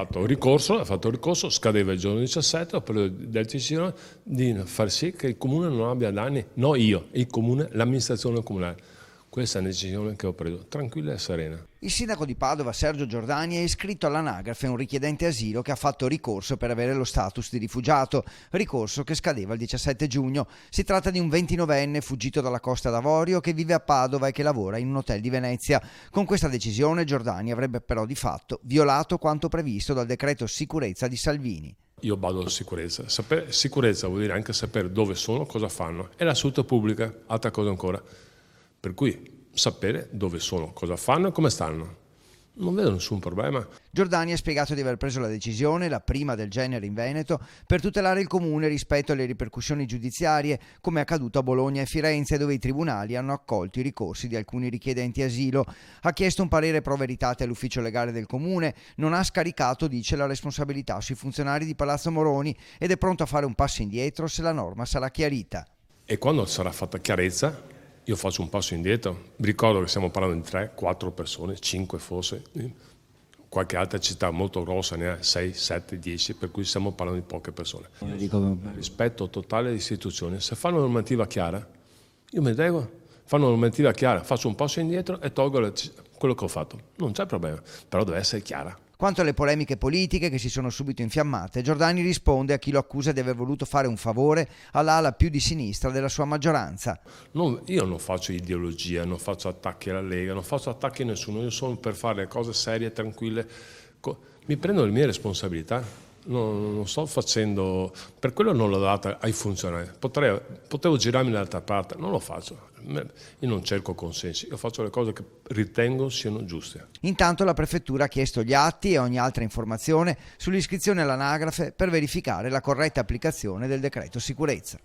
ha fatto ricorso, scadeva il giorno 17, ho preso la decisione di far sì che il comune non abbia danni, no io, il comune, l'amministrazione comunale. Questa è una decisione che ho preso, tranquilla e serena. Il sindaco di Padova, Sergio Giordani, è iscritto all'anagrafe un richiedente asilo che ha fatto ricorso per avere lo status di rifugiato, ricorso che scadeva il 17 giugno. Si tratta di un 29enne fuggito dalla Costa d'Avorio che vive a Padova e che lavora in un hotel di Venezia. Con questa decisione Giordani avrebbe però di fatto violato quanto previsto dal decreto sicurezza di Salvini. Io vado alla sicurezza. Sicurezza vuol dire anche sapere dove sono, cosa fanno. È la salute pubblica, altra cosa ancora. Per cui sapere dove sono, cosa fanno e come stanno. Non vedo nessun problema. Giordani ha spiegato di aver preso la decisione, la prima del genere in Veneto, per tutelare il comune rispetto alle ripercussioni giudiziarie, come è accaduto a Bologna e Firenze, dove i tribunali hanno accolto i ricorsi di alcuni richiedenti asilo. Ha chiesto un parere pro veritate all'ufficio legale del comune, non ha scaricato, dice, la responsabilità sui funzionari di Palazzo Moroni ed è pronto a fare un passo indietro se la norma sarà chiarita. E quando sarà fatta chiarezza, io faccio un passo indietro. Vi ricordo che stiamo parlando di 3, 4 persone, 5 forse. Qualche altra città molto grossa ne ha 6, 7, 10, per cui stiamo parlando di poche persone. Rispetto totale alle istituzioni. Se fanno una normativa chiara, io mi adeguo, fanno una normativa chiara, faccio un passo indietro e tolgo quello che ho fatto. Non c'è problema, però deve essere chiara. Quanto alle polemiche politiche che si sono subito infiammate, Giordani risponde a chi lo accusa di aver voluto fare un favore all'ala più di sinistra della sua maggioranza. Io non faccio ideologia, non faccio attacchi alla Lega, non faccio attacchi a nessuno, io sono per fare le cose serie, tranquille. Mi prendo le mie responsabilità. Non sto facendo, per quello non l'ho data ai funzionari, potevo girarmi dall'altra parte, non lo faccio, io non cerco consensi, io faccio le cose che ritengo siano giuste. Intanto la prefettura ha chiesto gli atti e ogni altra informazione sull'iscrizione all'anagrafe per verificare la corretta applicazione del decreto sicurezza.